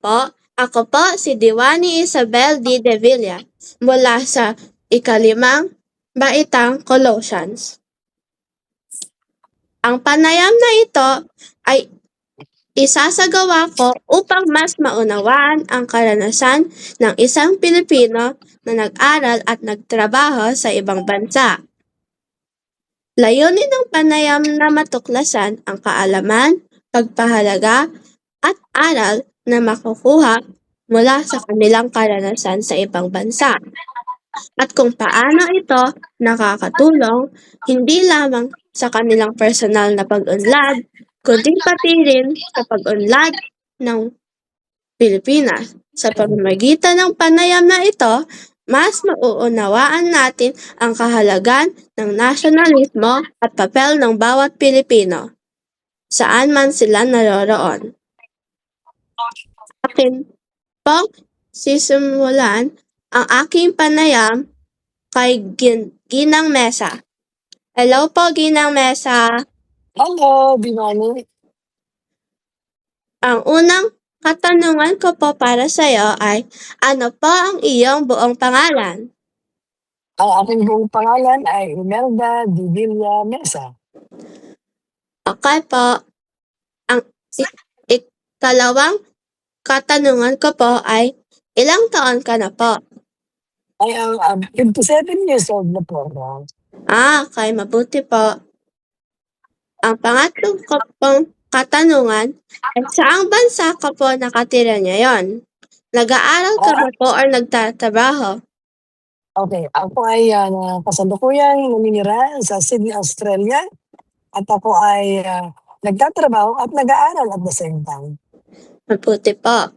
po. Ako po si Diwani Isabel D. De Villa mula sa ikalimang Baitang Colossians. Ang panayam na ito ay isasagawa ko upang mas maunawaan ang karanasan ng isang Pilipino na nag-aral at nagtrabaho sa ibang bansa. Layunin ng panayam na matuklasan ang kaalaman, pagpahalaga, at aral na makukuha mula sa kanilang karanasan sa ibang bansa at kung paano ito nakakatulong hindi lamang sa kanilang personal na pag-unlad, kundi pati rin sa pag-unlad ng Pilipinas. Sa pamamagitan ng panayam na ito, mas mauunawaan natin ang kahalagan ng nasyonalismo at papel ng bawat Pilipino, saan man sila naroroon. Akin pong sisimulan ang aking panayam kay Ginang Mesa. Hello po, Ginang Mesa. Hello, Diwani. Ang unang katanungan ko po para sa iyo ay, ano po ang iyong buong pangalan? Ang aking buong pangalan ay Imelda de Villa Mesa. Okay po. Ang ikalawang katanungan ko po ay, ilang taon ka na po? Ay, ang 57 years old na po ako. Okay, mabuti po. Ang pangatlong ko pong katanungan ay, saang bansa ka po nakatira ngayon? Nag-aaral ka ba po or nagtatrabaho? Okay, ako ay kasalukuyang naninira sa Sydney, Australia. At ako ay nagtatrabaho at nag-aaral at the same time. Mabuti po.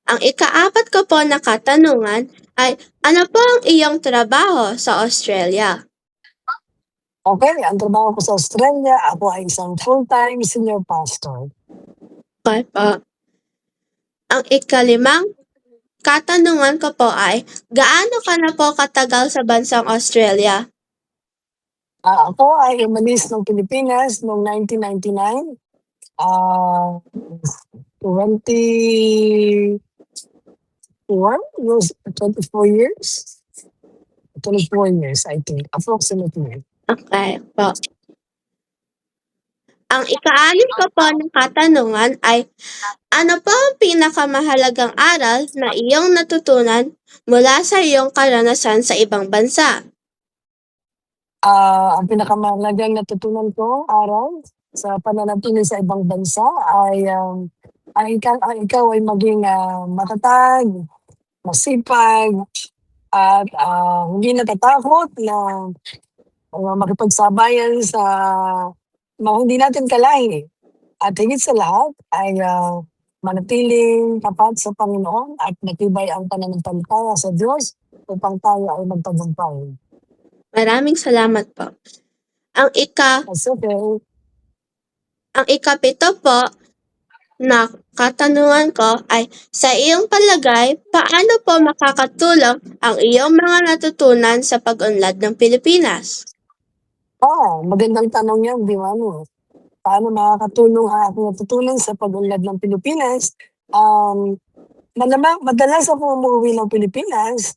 Ang ikaapat ko po na katanungan ay, ano po ang iyong trabaho sa Australia? Okay, ang trabaho ko sa Australia, ako ay isang full-time senior pastor. Okay po. Ang ikalimang katanungan ko po ay, gaano ka na po katagal sa bansang Australia? Ako ay umalis ng Pilipinas noong 1999. 24 years. 24 years, I think, approximately. Okay po. Ang ika-anim ko po ng katanungan ay, ano po ang pinakamahalagang aral na iyong natutunan mula sa iyong karanasan sa ibang bansa? Ang pinakamahalagang natutunan ko araw sa pananatili sa ibang bansa ay ikaw ay maging matatag, masipag, at hindi natatakot na makipagsabayan sa mga hindi natin kalahi. At higit sa lahat ay manatiling tapat sa Panginoon at matibay ang pananampalataya sa Diyos upang tayo ay magtagumpay. Maraming salamat po. Ang That's okay. ikapito po na katanungan ko ay, sa iyong palagay, paano po makakatulong ang iyong mga natutunan sa pag-unlad ng Pilipinas? Magandang tanong yan, di ba? Paano makakatulong ang aking natutunan sa pag-unlad ng Pilipinas? Madalas ako umuwi ng Pilipinas.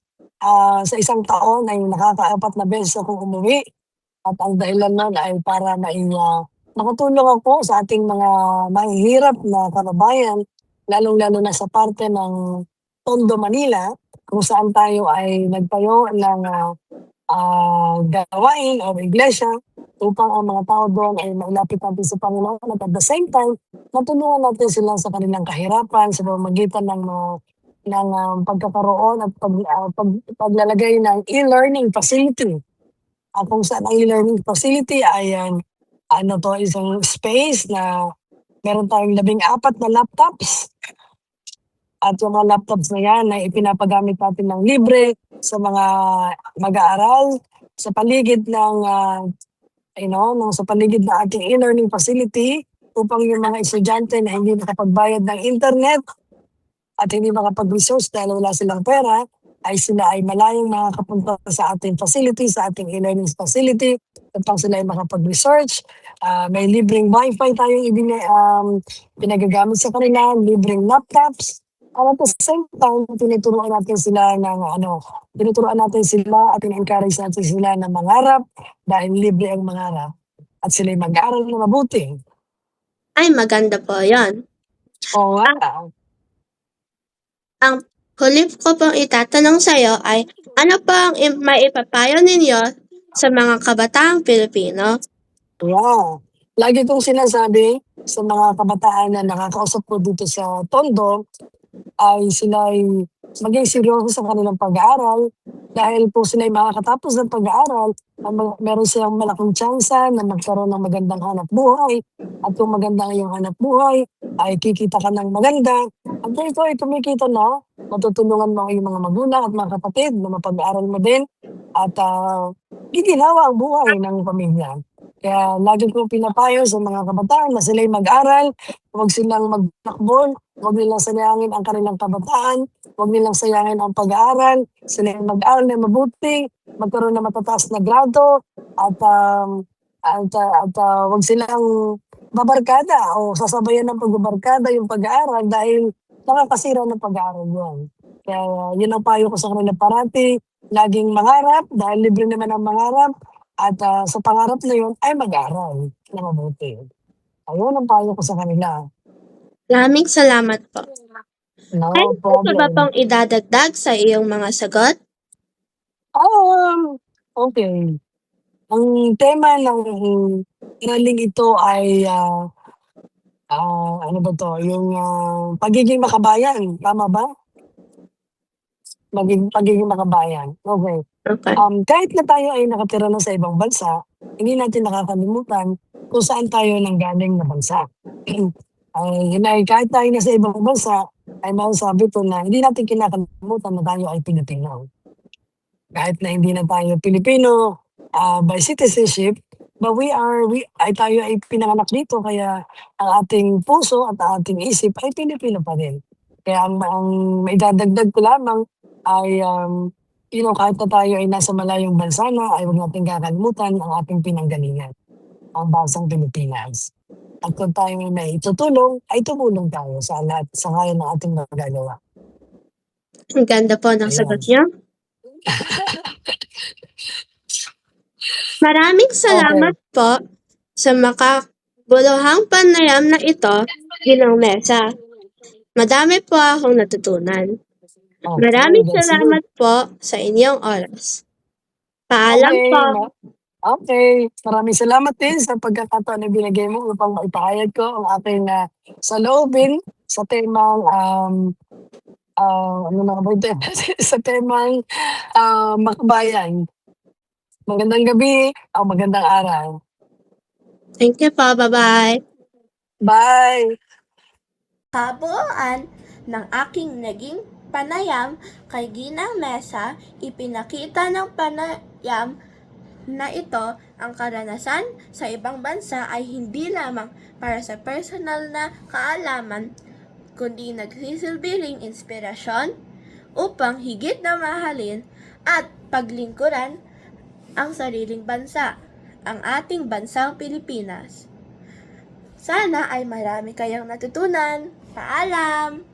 Sa isang taon ay nakaka-4 na beses akong umuwi. At ang dahilan nun ay para makatulong ako sa ating mga mahihirap na kababayan, lalong-lalo na sa parte ng Tondo, Manila, kung saan tayo ay nagtayo ng gawain o iglesia upang ang mga tao doon ay mailapit natin sa Panginoon at at the same time, matulungan natin sila sa kanilang kahirapan sa pamamagitan ng pagkakaroon at paglalagay ng e-learning facility. Kung saan ang e-learning facility ay isang space na meron tayong 14 na laptops. At yung mga laptops na yan ay ipinapagamit natin ng libre sa mga mag-aaral sa paligid sa paligid ng ating e-learning facility upang yung mga estudyante na hindi nakapagbayad ng internet at hindi makapag-resource dahil wala silang pera ay sila ay malayong makakapunta sa ating facility, sa ating e-learning facility, upang sila ay makapag-research. May libreng wifi tayong pinagagamit sa kanila, libreng laptops. At the same time, tinuturuan natin sila at in-encourage natin sila na mangarap dahil libre ang mangarap at sila'y mag-aaral na mabuti. Ay, maganda po yon. Oo nga. Ang huli ko pong itatanong sa'yo ay, ano po ang maipapayo ninyo sa mga kabataang Pilipino? Yeah. Lagi kong sinasabi sa mga kabataan na nakakausap ko dito sa Tondo ay sila'y maging seryoso sa kanilang pag-aaral dahil po sila'y makakatapos ng pag-aaral, meron silang malaking tsansa na magkaroon ng magandang hanapbuhay at kung maganda ang iyong hanapbuhay ay kikita ka ng maganda at kung ikaw ay kumikita na, matutulungan mo ang iyong mga magulang at mga kapatid na mapag-aaral mo din at giginawa ang buhay ng pamilya. Kaya lagi kong pinapayo sa mga kabataan na sila'y mag-aral, huwag silang magtakbo, huwag nilang sayangin ang kanilang kabataan, huwag nilang sayangin ang pag-aaral, sila'y mag-aral na mabuti, magkaroon ng matataas na grado, at huwag silang babarkada o sasabayan ng pagbabarkada yung pag-aaral dahil nakakasira ng pag-aaral yun. Kaya yun ang payo ko sa kanila parati, laging mangarap dahil libre naman ang mangarap at sa pangarap na yun ay mag-aral na mabuti. Ayun ang payo ko sa kanila. Maraming salamat po. No Meron po ba problem. pong idadagdag sa iyong mga sagot? Okay. Ang tema ng araling ito ay, ano ba 'to, yung, pagiging makabayan, tama ba? Pagiging makabayan, okay. Okay. Kahit na tayo ay nakatira na sa ibang bansa, hindi natin nakakalimutan kung saan tayo nanggaling na bansa. Yun ay kahit tayo nasa ibang bansa, ay masasabi ko na hindi natin kinakalimutan na tayo ay Pilipino. Kahit na hindi na tayo Pilipino, by citizenship, but tayo ay pinanganak dito kaya ang ating puso at ang ating isip ay Pilipino pa rin. Kaya ang maidadagdag ko lamang ay, kahit na tayo ay nasa malayong bansa na, ay huwag nating kakalimutan ang ating pinanggalingan, ang bansang Pilipinas. At kung tayo ay maitutulong, ay tumulong tayo sa lahat sa kaya ng ating magagawa. Ang ganda po ng sagot Ayan. niyo. Maraming Okay. salamat po sa makabuluhang panayam na ito, Ginang Mesa. Madami po akong natutunan. Maraming That's good. salamat po sa inyong oras. Paalam Okay, po. okay. Maraming salamat din sa pagkakataon na binigay mo upang maipahayag ko ang aking, saloobin sa temang, ano na ba yung tema? Sa temang, makabayan. Magandang gabi o magandang araw. Thank you po. Bye-bye. Bye! Kabuuan ng aking naging panayam kay Ginang Mesa, ipinakita ng panayam na ito ang karanasan sa ibang bansa ay hindi lamang para sa personal na kaalaman, kundi nagsisilbi ring inspirasyon upang higit na mahalin at paglingkuran ang sariling bansa, ang ating bansang Pilipinas. Sana ay marami kayong natutunan. Paalam!